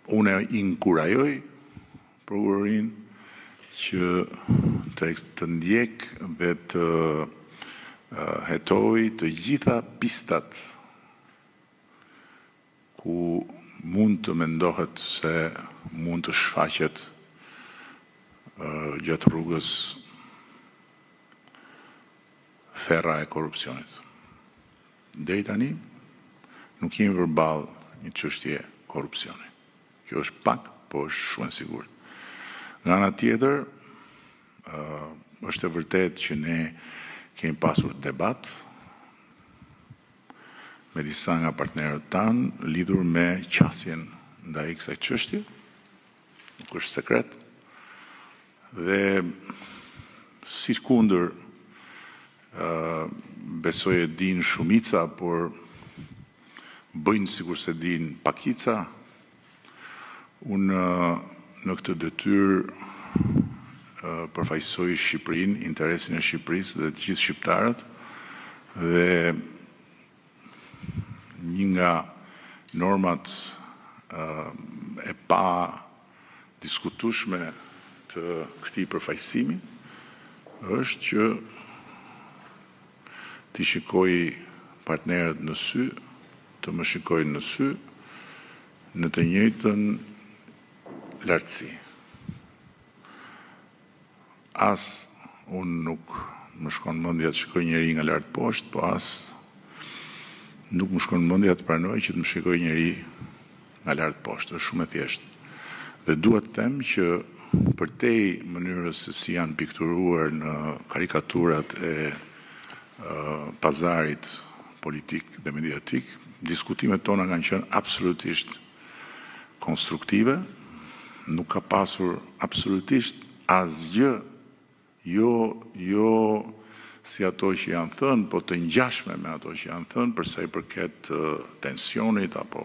Unë inkurajoj prokurorin që të ndjek dhe të hetoj të gjitha pistat ku mund të mendohet se mund të shfaqet gjatë rrugës ferra e korrupsionit. Deri tani nuk kemi përballë një çështje korrupsioni. Kjo është pak, po është shumë e sigurt. Nga ana tjetër, është e vërtetë që ne kemi pasur debat me disa nga partnerët tanë lidhur me qasjen ndaj kësaj çështje. Nuk është sekret. Dhe sikundër besoj e din shumica, por bëjnë sikur se din pakica. Unë në këtë detyrë përfaqësoj Shqipërinë, interesin e Shqipërisë dhe të gjithë shqiptarët, dhe një nga normat e pa diskutueshme të këtij përfaqësimi është që t'i shikoj partnerët në sy, të më shikojnë në sy, në të njëjtën lartësi. As unë nuk më shkon mendja të shikoj njëri nga lart poshtë, po as nuk më shkon mendja të pranoj që të më shikoj njëri nga lart poshtë. Është shumë e thjeshtë. Dhe dua të them që përtej mënyrës se si janë pikturuar në karikaturat e pazarit politik dhe mediatik, diskutimet tona kanë qenë absolutisht konstruktive, nuk ka pasur absolutisht asgjë, jo si ato që janë thënë, po të ngjashme me ato që janë thënë, për sa i përket tensionit apo